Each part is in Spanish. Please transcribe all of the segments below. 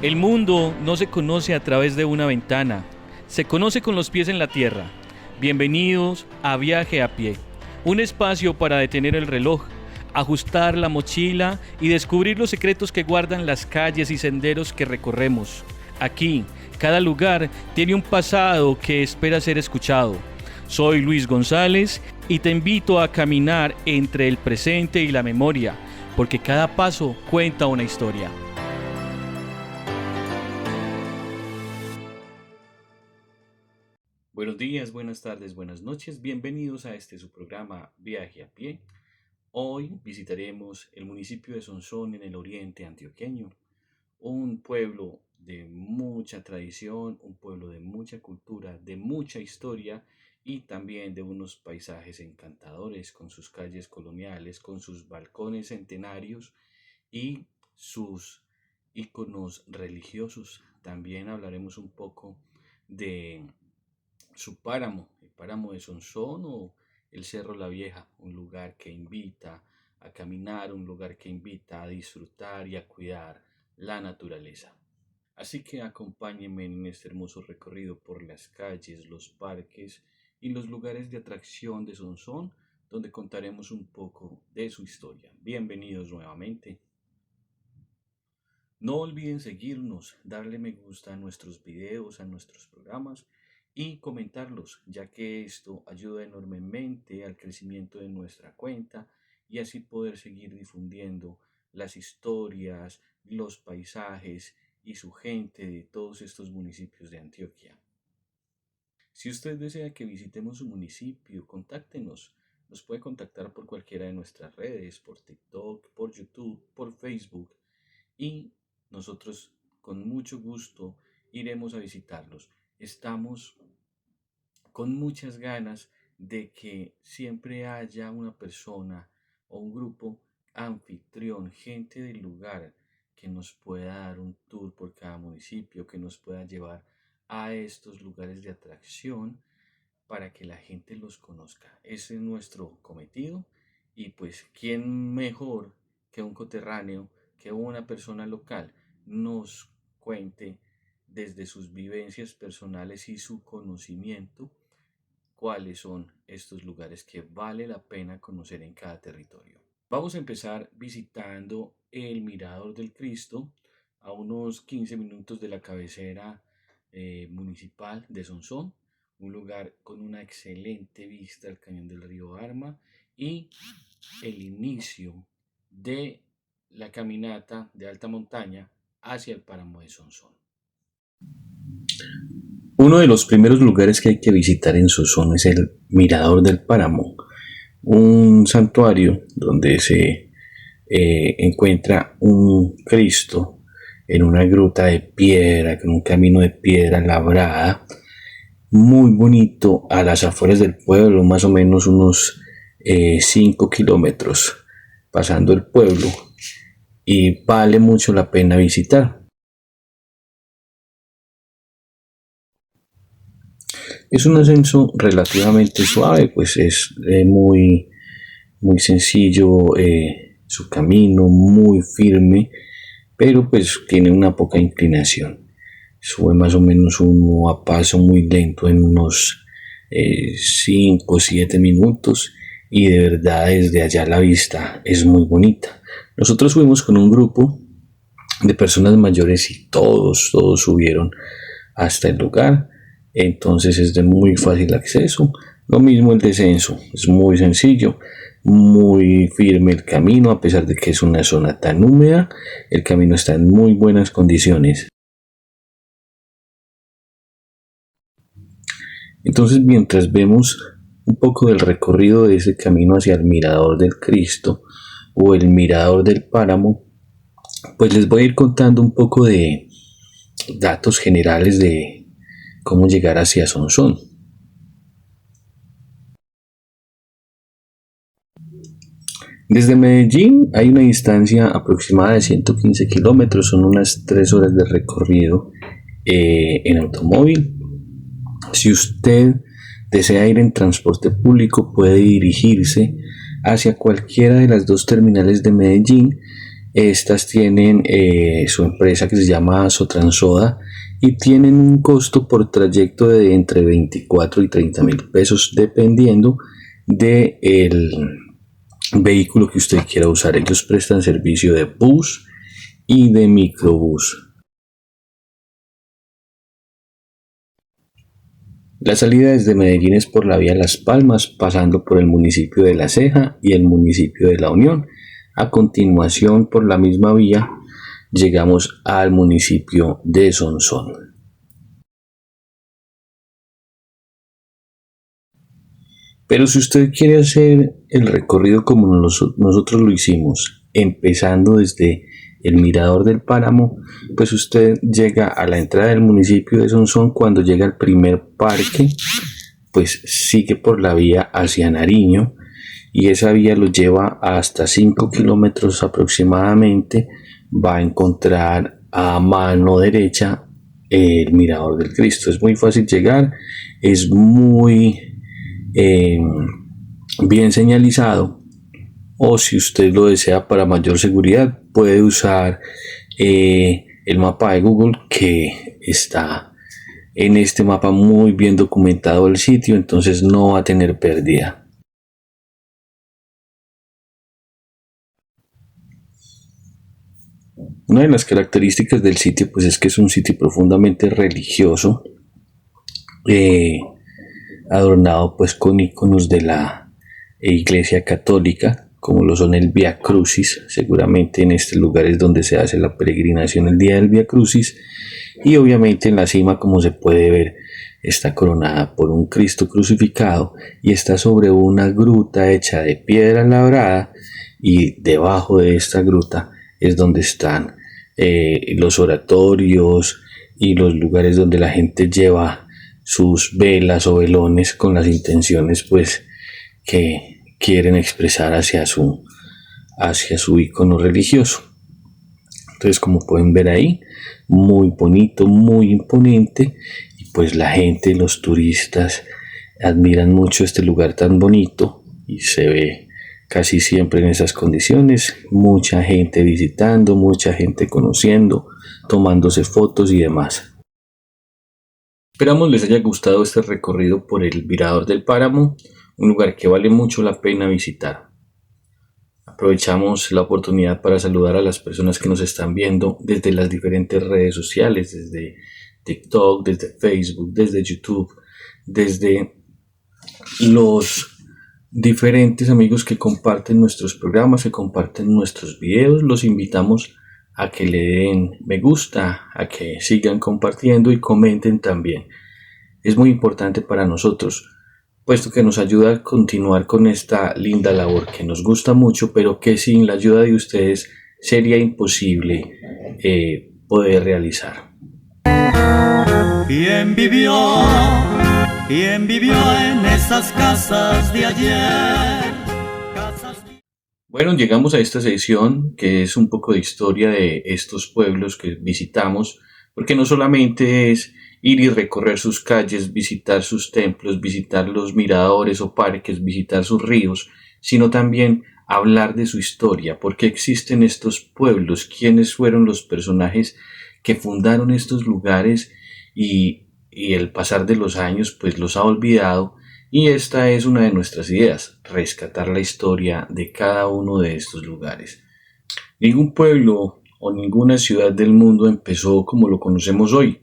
El mundo no se conoce a través de una ventana, se conoce con los pies en la tierra. Bienvenidos a Viaje a Pie, un espacio para detener el reloj, ajustar la mochila y descubrir los secretos que guardan las calles y senderos que recorremos. Aquí, cada lugar tiene un pasado que espera ser escuchado. Soy Luis González y te invito a caminar entre el presente y la memoria, porque cada paso cuenta una historia. Buenos días, buenas tardes, buenas noches. Bienvenidos a su programa Viaje a Pie. Hoy visitaremos el municipio de Sonsón en el oriente antioqueño, un pueblo de mucha tradición, un pueblo de mucha cultura, de mucha historia y también de unos paisajes encantadores con sus calles coloniales, con sus balcones centenarios y sus íconos religiosos. También hablaremos un poco de su páramo, el páramo de Sonsón o el Cerro La Vieja, un lugar que invita a caminar, un lugar que invita a disfrutar y a cuidar la naturaleza. Así que acompáñenme en este hermoso recorrido por las calles, los parques y los lugares de atracción de Sonsón, donde contaremos un poco de su historia. Bienvenidos nuevamente. No olviden seguirnos, darle me gusta a nuestros videos, a nuestros programas y comentarlos, ya que esto ayuda enormemente al crecimiento de nuestra cuenta y así poder seguir difundiendo las historias, los paisajes y su gente de todos estos municipios de Antioquia. Si usted desea que visitemos su municipio, contáctenos. Nos puede contactar por cualquiera de nuestras redes, por TikTok, por YouTube, por Facebook y nosotros con mucho gusto iremos a visitarlos. Estamos con muchas ganas de que siempre haya una persona o un grupo anfitrión, gente del lugar que nos pueda dar un tour por cada municipio, que nos pueda llevar a estos lugares de atracción para que la gente los conozca. Ese es nuestro cometido y pues quién mejor que un coterráneo, que una persona local nos cuente desde sus vivencias personales y su conocimiento cuáles son estos lugares que vale la pena conocer en cada territorio. Vamos a empezar visitando el Mirador del Cristo a unos 15 minutos de la cabecera municipal de Sonsón, un lugar con una excelente vista al cañón del río Arma y el inicio de la caminata de alta montaña hacia el páramo de Sonsón. Uno de los primeros lugares que hay que visitar en Sonsón es el Mirador del Páramo, un santuario donde se encuentra un Cristo en una gruta de piedra, con un camino de piedra labrada, muy bonito a las afueras del pueblo, más o menos unos 5 kilómetros pasando el pueblo y vale mucho la pena visitar. Es un ascenso relativamente suave, pues es muy sencillo su camino, muy firme, pero pues tiene una poca inclinación. Sube más o menos uno a paso muy lento en unos 5 o 7 minutos y de verdad desde allá la vista es muy bonita. Nosotros fuimos con un grupo de personas mayores y todos subieron hasta el lugar. Entonces es de muy fácil acceso. Lo mismo el descenso, es muy sencillo, muy firme el camino, a pesar de que es una zona tan húmeda, el camino está en muy buenas condiciones. Entonces, mientras vemos un poco del recorrido de ese camino hacia el Mirador del Cristo o el Mirador del Páramo, pues les voy a ir contando un poco de datos generales de cómo llegar hacia Sonsón. Desde Medellín hay una distancia aproximada de 115 kilómetros, son unas 3 horas de recorrido en automóvil. Si usted desea ir en transporte público, puede dirigirse hacia cualquiera de las dos terminales de Medellín Estas tienen su empresa que se llama Sotransoda y tienen un costo por trayecto de entre 24 y 30.000 pesos dependiendo del vehículo que usted quiera usar. Ellos prestan servicio de bus y de microbús. La salida desde Medellín es por la vía Las Palmas, pasando por el municipio de La Ceja y el municipio de La Unión. A continuación, por la misma vía, llegamos al municipio de Sonsón. Pero si usted quiere hacer el recorrido como nosotros lo hicimos, empezando desde el Mirador del Páramo, pues usted llega a la entrada del municipio de Sonsón. Cuando llega al primer parque, pues sigue por la vía hacia Nariño y esa vía lo lleva hasta 5 kilómetros aproximadamente. Va a encontrar a mano derecha el Mirador del Cristo. Es muy fácil llegar, es muy bien señalizado, o si usted lo desea para mayor seguridad puede usar el mapa de Google, que está en este mapa muy bien documentado el sitio, entonces no va a tener pérdida. Una de las características del sitio pues es que es un sitio profundamente religioso, adornado pues con iconos de la Iglesia Católica, como lo son el Vía Crucis. Seguramente en este lugar es donde se hace la peregrinación el día del Vía Crucis, y obviamente en la cima, como se puede ver, está coronada por un Cristo crucificado y está sobre una gruta hecha de piedra labrada, y debajo de esta gruta es donde están los oratorios y los lugares donde la gente lleva sus velas o velones con las intenciones pues que quieren expresar hacia su icono religioso. Entonces, como pueden ver ahí, muy bonito, muy imponente, y pues la gente, los turistas admiran mucho este lugar tan bonito y se ve casi siempre en esas condiciones, mucha gente visitando, mucha gente conociendo, tomándose fotos y demás. Esperamos les haya gustado este recorrido por el Mirador del Páramo, un lugar que vale mucho la pena visitar. Aprovechamos la oportunidad para saludar a las personas que nos están viendo desde las diferentes redes sociales, desde TikTok, desde Facebook, desde YouTube, desde los diferentes amigos que comparten nuestros programas, que comparten nuestros videos. Los invitamos a que le den me gusta, a que sigan compartiendo y comenten también. Es muy importante para nosotros, puesto que nos ayuda a continuar con esta linda labor que nos gusta mucho, pero que sin la ayuda de ustedes sería imposible poder realizar. ¿Quién vivió en esas casas de ayer? Bueno, llegamos a esta sección que es un poco de historia de estos pueblos que visitamos, porque no solamente es ir y recorrer sus calles, visitar sus templos, visitar los miradores o parques, visitar sus ríos, sino también hablar de su historia, por qué existen estos pueblos, quiénes fueron los personajes que fundaron estos lugares, y el pasar de los años pues los ha olvidado, y esta es una de nuestras ideas, rescatar la historia de cada uno de estos lugares. Ningún pueblo o ninguna ciudad del mundo empezó como lo conocemos hoy.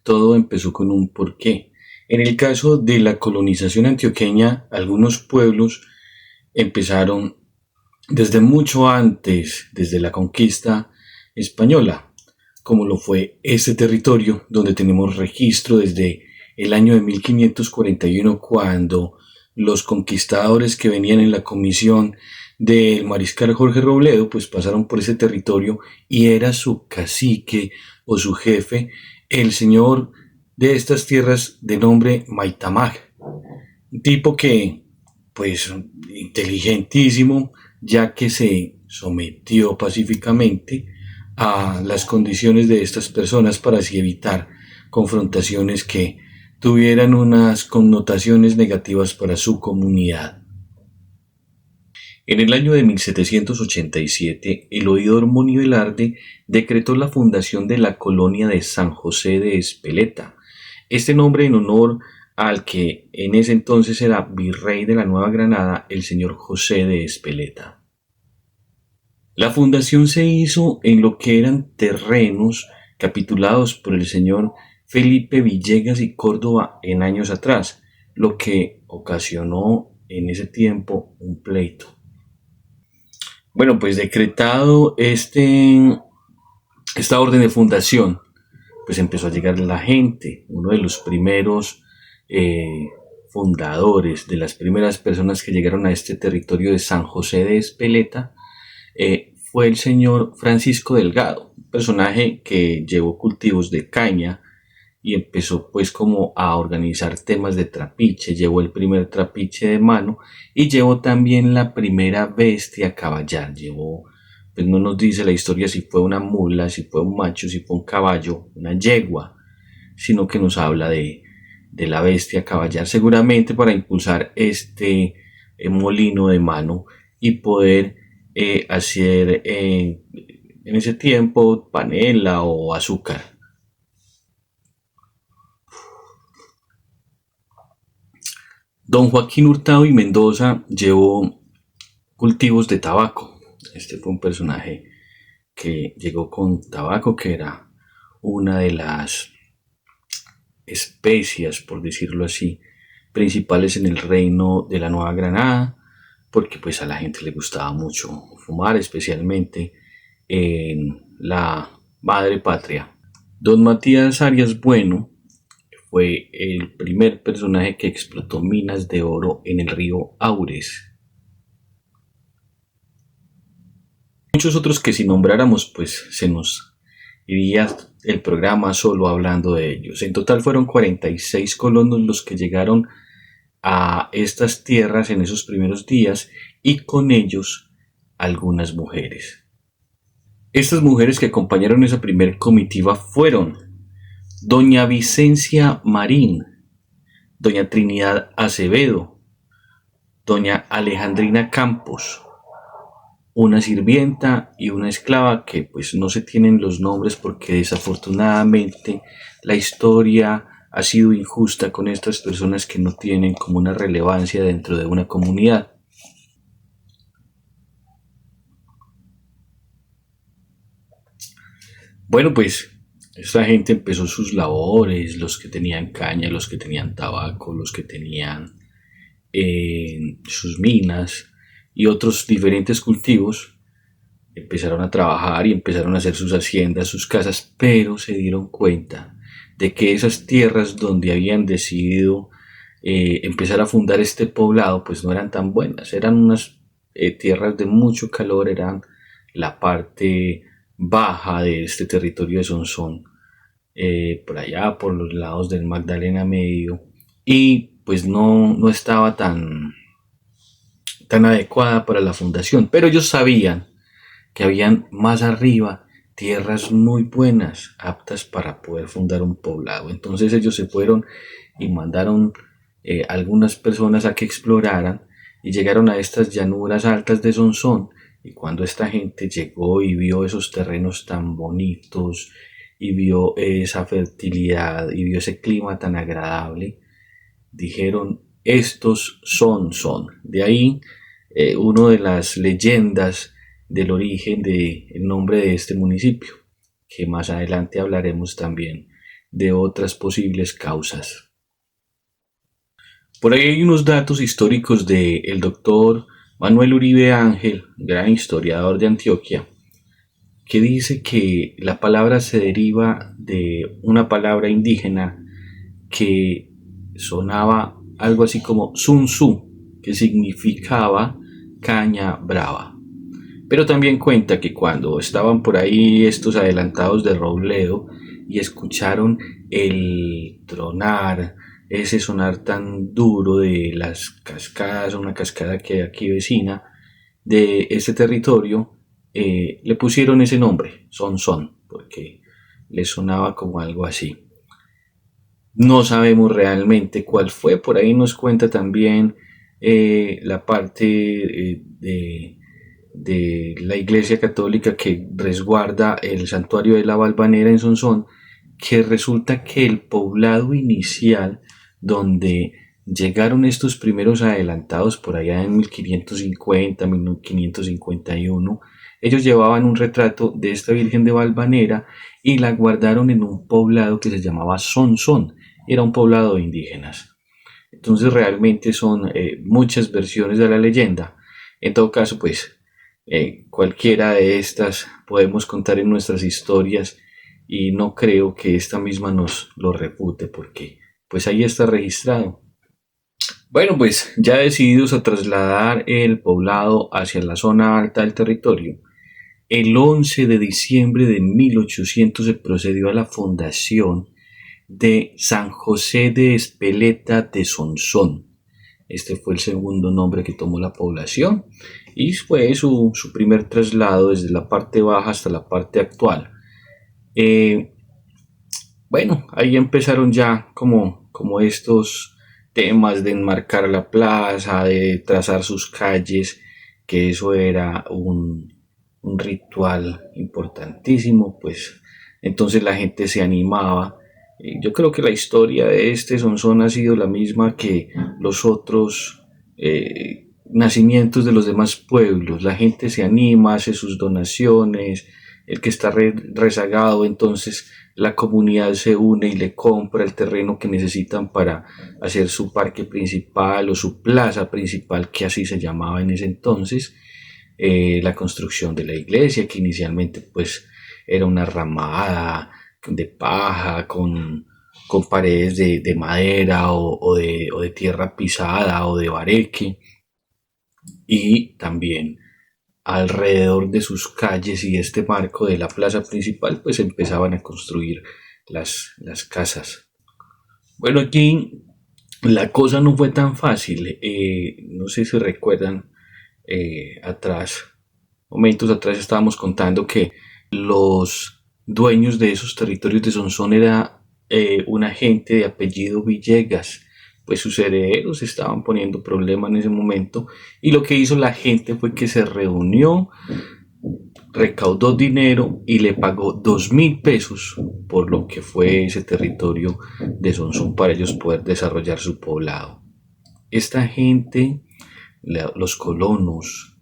Todo empezó con un porqué. En el caso de la colonización antioqueña, algunos pueblos empezaron desde mucho antes, desde la conquista española, como lo fue este territorio, donde tenemos registro desde el año de 1541, cuando los conquistadores que venían en la comisión del mariscal Jorge Robledo, pues pasaron por ese territorio y era su cacique o su jefe, el señor de estas tierras de nombre Maitamag, un tipo que, pues, inteligentísimo, ya que se sometió pacíficamente a las condiciones de estas personas para así evitar confrontaciones que tuvieran unas connotaciones negativas para su comunidad. En el año de 1787, el oidor Monio Velarde decretó la fundación de la colonia de San José de Espeleta, este nombre en honor al que en ese entonces era virrey de la Nueva Granada, el señor José de Espeleta. La fundación se hizo en lo que eran terrenos capitulados por el señor Felipe Villegas y Córdoba en años atrás, lo que ocasionó en ese tiempo un pleito. Bueno, pues decretado esta orden de fundación, pues empezó a llegar la gente. Uno de los primeros fundadores, de las primeras personas que llegaron a este territorio de San José de Espeleta, fue el señor Francisco Delgado, un personaje que llevó cultivos de caña y empezó pues como a organizar temas de trapiche. Llevó el primer trapiche de mano y llevó también la primera bestia a caballar. Llevó, pues no nos dice la historia si fue una mula, si fue un macho, si fue un caballo, una yegua, sino que nos habla de la bestia a caballar, seguramente para impulsar este molino de mano y poder hacer en ese tiempo panela o azúcar. Don Joaquín Hurtado y Mendoza llevó cultivos de tabaco. Este fue un personaje que llegó con tabaco, que era una de las especias, por decirlo así, principales en el reino de la Nueva Granada, porque pues a la gente le gustaba mucho fumar, especialmente en la madre patria. Don Matías Arias Bueno fue el primer personaje que explotó minas de oro en el río Aures. Muchos otros que si nombráramos pues se nos iría el programa solo hablando de ellos. En total fueron 46 colonos los que llegaron a estas tierras en esos primeros días y con ellos algunas mujeres. Estas mujeres que acompañaron esa primer comitiva fueron doña Vicencia Marín, doña Trinidad Acevedo, doña Alejandrina Campos, una sirvienta y una esclava que pues no se tienen los nombres porque desafortunadamente la historia ha sido injusta con estas personas que no tienen como una relevancia dentro de una comunidad. Bueno, pues esta gente empezó sus labores, los que tenían caña, los que tenían tabaco, los que tenían sus minas y otros diferentes cultivos, empezaron a trabajar y empezaron a hacer sus haciendas, sus casas, pero se dieron cuenta de que esas tierras donde habían decidido empezar a fundar este poblado, pues no eran tan buenas, eran unas tierras de mucho calor, eran la parte baja de este territorio de Sonsón, por allá por los lados del Magdalena Medio, y pues no estaba tan adecuada para la fundación, pero ellos sabían que habían más arriba tierras muy buenas, aptas para poder fundar un poblado. Entonces ellos se fueron y mandaron algunas personas a que exploraran y llegaron a estas llanuras altas de Sonsón. Y cuando esta gente llegó y vio esos terrenos tan bonitos y vio esa fertilidad y vio ese clima tan agradable, dijeron, estos son. De ahí una de las leyendas del origen del nombre de este municipio, que más adelante hablaremos también de otras posibles causas. Por ahí hay unos datos históricos del doctor Manuel Uribe Ángel, gran historiador de Antioquia, que dice que la palabra se deriva de una palabra indígena que sonaba algo así como Sun Tzu, que significaba caña brava. Pero también cuenta que cuando estaban por ahí estos adelantados de Robledo y escucharon el tronar, ese sonar tan duro de las cascadas, una cascada que hay aquí vecina de este territorio, le pusieron ese nombre, Son, porque le sonaba como algo así. No sabemos realmente cuál fue, por ahí nos cuenta también la parte de la Iglesia Católica que resguarda el santuario de la Valvanera en Sonsón, que resulta que el poblado inicial donde llegaron estos primeros adelantados por allá en 1550, 1551, ellos llevaban un retrato de esta Virgen de Valvanera y la guardaron en un poblado que se llamaba Sonsón. Era un poblado de indígenas. Entonces realmente son muchas versiones de la leyenda. En todo caso, pues cualquiera de estas podemos contar en nuestras historias y no creo que esta misma nos lo refute porque pues ahí está registrado. Bueno, pues ya decididos a trasladar el poblado hacia la zona alta del territorio, el 11 de diciembre de 1800 se procedió a la fundación de San José de Espeleta de Sonsón. Este fue el segundo nombre que tomó la población y fue su primer traslado desde la parte baja hasta la parte actual. Bueno, ahí empezaron ya como estos temas de enmarcar la plaza, de trazar sus calles, que eso era un ritual importantísimo, pues entonces la gente se animaba. Yo creo que la historia de este Sonsón ha sido la misma que los otros nacimientos de los demás pueblos. La gente se anima, hace sus donaciones, el que está rezagado, entonces la comunidad se une y le compra el terreno que necesitan para hacer su parque principal o su plaza principal, que así se llamaba en ese entonces. La construcción de la iglesia, que inicialmente pues era una ramada de paja con paredes de madera o de tierra pisada o de bareque, y también alrededor de sus calles y este marco de la plaza principal pues empezaban a construir las casas. Bueno, aquí la cosa no fue tan fácil. No sé si recuerdan, momentos atrás estábamos contando que los dueños de esos territorios de Sonsón era una gente de apellido Villegas. Pues sus herederos estaban poniendo problema en ese momento y lo que hizo la gente fue que se reunió, recaudó dinero y le pagó 2.000 pesos por lo que fue ese territorio de Sonsón para ellos poder desarrollar su poblado. Esta gente, los colonos,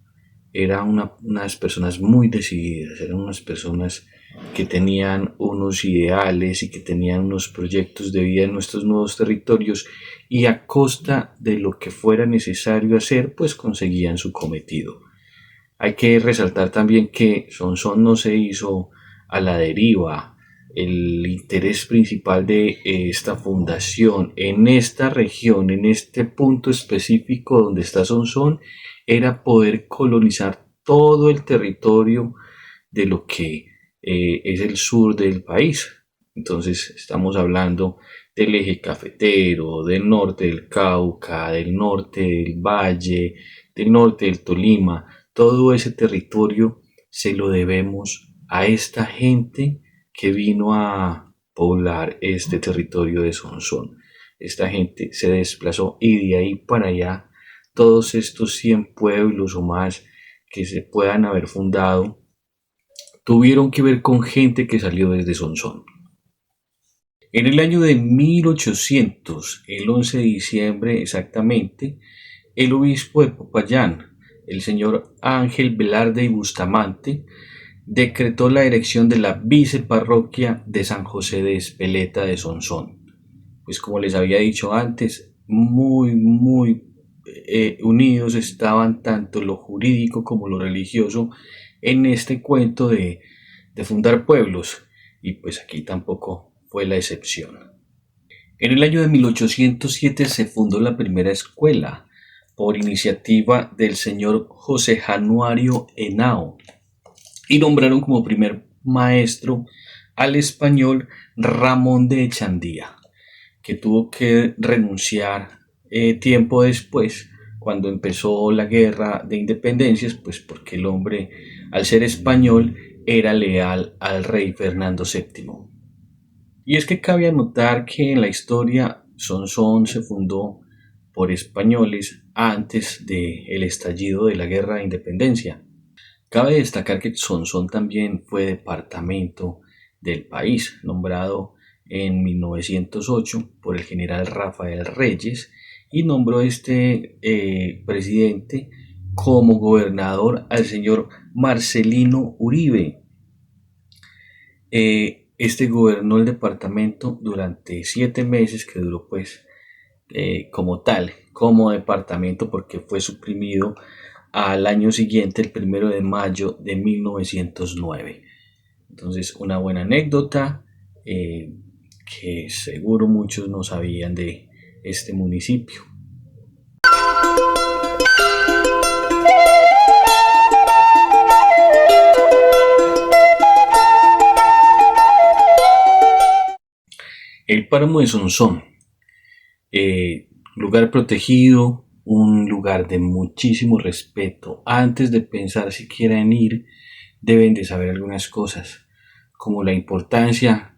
eran unas personas muy decididas, eran unas personas que tenían unos ideales y que tenían unos proyectos de vida en nuestros nuevos territorios y a costa de lo que fuera necesario hacer, pues conseguían su cometido. Hay que resaltar también que Sonsón no se hizo a la deriva. El interés principal de esta fundación en esta región, en este punto específico donde está Sonsón, era poder colonizar todo el territorio de lo que es el sur del país. Entonces estamos hablando del eje cafetero, del norte del Cauca, del norte del Valle, del norte del Tolima. Todo ese territorio se lo debemos a esta gente que vino a poblar este territorio de Sonsón. Esta gente se desplazó y de ahí para allá todos estos 100 pueblos o más que se puedan haber fundado tuvieron que ver con gente que salió desde Sonsón. En el año de 1800, el 11 de diciembre exactamente, el obispo de Popayán, el señor Ángel Velarde y Bustamante, decretó la erección de la viceparroquia de San José de Espeleta de Sonsón. Pues como les había dicho antes, muy unidos estaban tanto lo jurídico como lo religioso en este cuento de fundar pueblos, y pues aquí tampoco fue la excepción. En el año de 1807 se fundó la primera escuela por iniciativa del señor José Januario Henao y nombraron como primer maestro al español Ramón de Echandía, que tuvo que renunciar tiempo después cuando empezó la guerra de independencias, pues porque el hombre, al ser español, era leal al rey Fernando VII. Y es que cabe anotar que en la historia Sonsón se fundó por españoles antes del estallido de la Guerra de Independencia. Cabe destacar que Sonsón también fue departamento del país, nombrado en 1908 por el general Rafael Reyes, y nombró este presidente como gobernador al señor Marcelino Uribe. Este gobernó el departamento durante 7 meses, que duró pues como tal, como departamento, porque fue suprimido al año siguiente, el 1 de mayo de 1909. Entonces, una buena anécdota que seguro muchos no sabían de este municipio. El páramo de Sonsón, lugar protegido, un lugar de muchísimo respeto. Antes de pensar siquiera en ir, deben de saber algunas cosas, como la importancia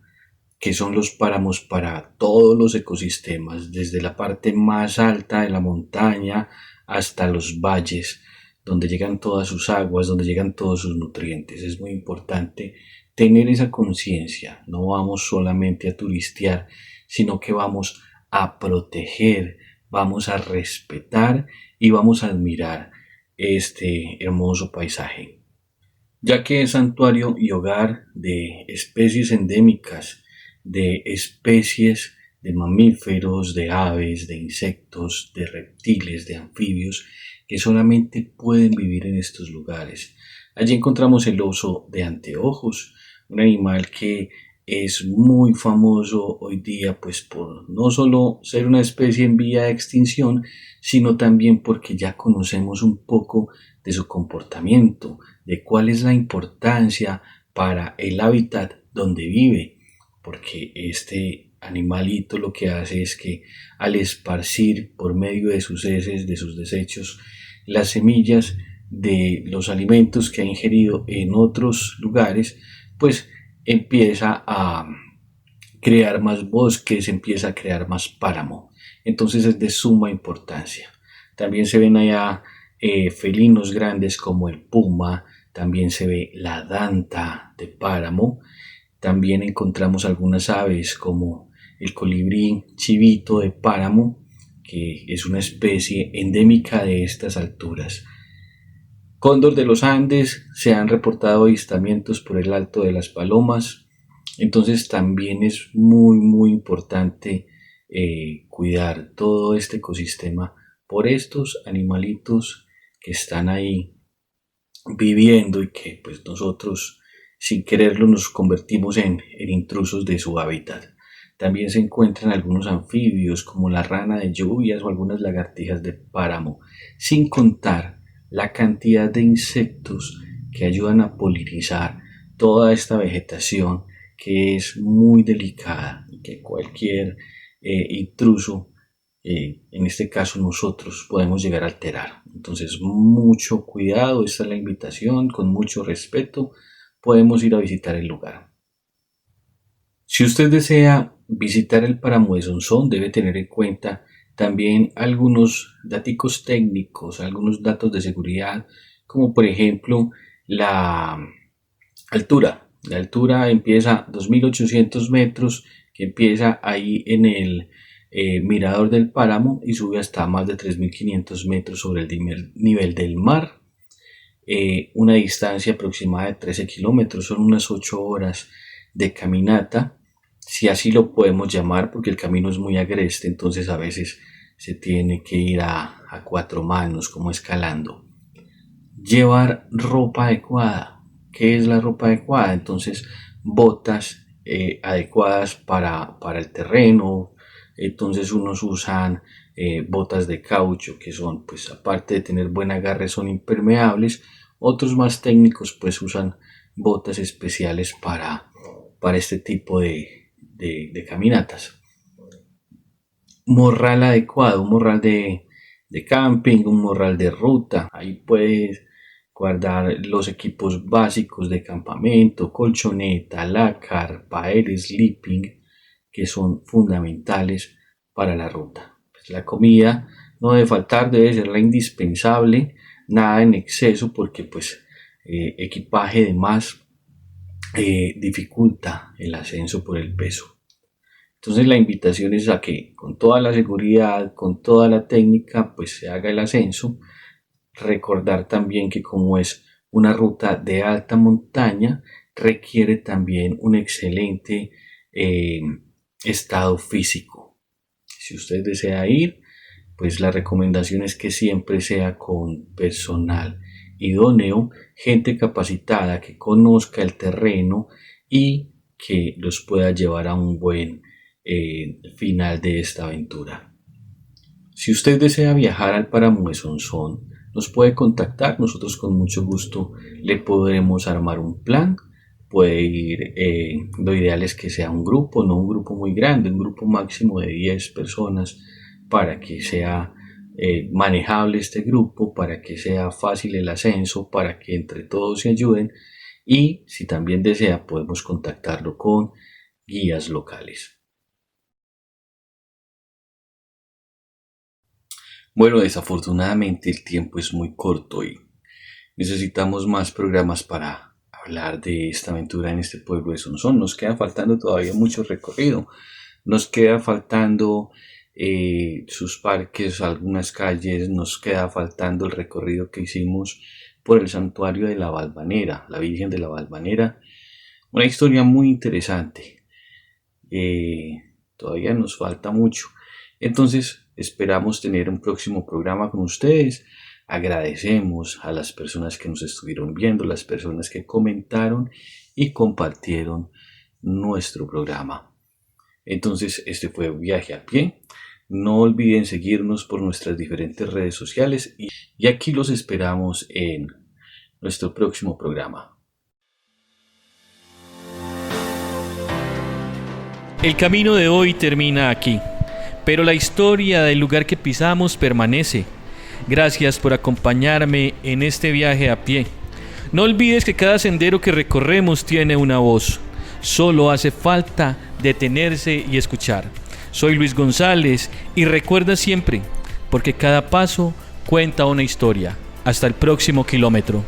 que son los páramos para todos los ecosistemas, desde la parte más alta de la montaña hasta los valles, donde llegan todas sus aguas, donde llegan todos sus nutrientes. Es muy importante tener esa conciencia. No vamos solamente a turistear, sino que vamos a proteger, vamos a respetar y vamos a admirar este hermoso paisaje, ya que es santuario y hogar de especies endémicas, de especies de mamíferos, de aves, de insectos, de reptiles, de anfibios, que solamente pueden vivir en estos lugares. Allí encontramos el oso de anteojos, un animal que es muy famoso hoy día, pues por no solo ser una especie en vía de extinción, sino también porque ya conocemos un poco de su comportamiento, de cuál es la importancia para el hábitat donde vive, porque este animalito lo que hace es que al esparcir por medio de sus heces, de sus desechos, las semillas de los alimentos que ha ingerido en otros lugares, pues empieza a crear más bosques, empieza a crear más páramo. Entonces es de suma importancia. También se ven allá felinos grandes como el puma, también se ve la danta de páramo, también encontramos algunas aves como el colibrí chivito de páramo, que es una especie endémica de estas alturas. Cóndor de los Andes, se han reportado avistamientos por el Alto de las Palomas. Entonces también es muy importante cuidar todo este ecosistema por estos animalitos que están ahí viviendo y que pues nosotros sin quererlo nos convertimos en intrusos de su hábitat. También se encuentran algunos anfibios como la rana de lluvias o algunas lagartijas de páramo, sin contar la cantidad de insectos que ayudan a polinizar toda esta vegetación que es muy delicada y que cualquier intruso, en este caso nosotros, podemos llegar a alterar. Entonces mucho cuidado, esta es la invitación, con mucho respeto podemos ir a visitar el lugar. Si usted desea visitar el páramo de Sonsón, debe tener en cuenta también algunos datos técnicos, algunos datos de seguridad, como por ejemplo la altura. La altura empieza a 2.800 metros, que empieza ahí en el mirador del páramo y sube hasta más de 3.500 metros sobre el nivel del mar. Una distancia aproximada de 13 kilómetros, son unas 8 horas de caminata, si así lo podemos llamar, porque el camino es muy agreste, entonces a veces se tiene que ir a 4 manos, como escalando. Llevar ropa adecuada. ¿Qué es la ropa adecuada? Entonces, botas adecuadas para el terreno. Entonces, unos usan botas de caucho, que son, pues aparte de tener buen agarre, son impermeables. Otros más técnicos pues usan botas especiales para este tipo de caminatas. Morral adecuado, un morral de camping, un morral de ruta. Ahí puedes guardar los equipos básicos de campamento, colchoneta, lácar, pael, sleeping, que son fundamentales para la ruta. Pues la comida no debe faltar, debe ser la indispensable, nada en exceso porque pues equipaje de más dificulta el ascenso por el peso. Entonces la invitación es a que con toda la seguridad, con toda la técnica, pues se haga el ascenso. Recordar también que como es una ruta de alta montaña, requiere también un excelente estado físico. Si usted desea ir, pues la recomendación es que siempre sea con personal idóneo, gente capacitada que conozca el terreno y que los pueda llevar a un buen final de esta aventura. Si usted desea viajar al páramo de Sonsón, nos puede contactar, nosotros con mucho gusto le podremos armar un plan. Puede ir, lo ideal es que sea un grupo, no un grupo muy grande, un grupo máximo de 10 personas para que sea manejable este grupo, para que sea fácil el ascenso, para que entre todos se ayuden y si también desea podemos contactarlo con guías locales. Bueno, desafortunadamente el tiempo es muy corto y necesitamos más programas para hablar de esta aventura en este pueblo de Sonsón. Nos queda faltando todavía mucho recorrido. Nos queda faltando sus parques, algunas calles. Nos queda faltando el recorrido que hicimos por el santuario de la Valvanera, la Virgen de la Valvanera. Una historia muy interesante. Todavía nos falta mucho. Entonces esperamos tener un próximo programa con ustedes. Agradecemos a las personas que nos estuvieron viendo, las personas que comentaron y compartieron nuestro programa. Entonces este fue Viaje a Pie. No olviden seguirnos por nuestras diferentes redes sociales y aquí los esperamos en nuestro próximo programa. El camino de hoy termina aquí, pero la historia del lugar que pisamos permanece. Gracias por acompañarme en este viaje a pie. No olvides que cada sendero que recorremos tiene una voz. Solo hace falta detenerse y escuchar. Soy Luis González y recuerda siempre, porque cada paso cuenta una historia. Hasta el próximo kilómetro.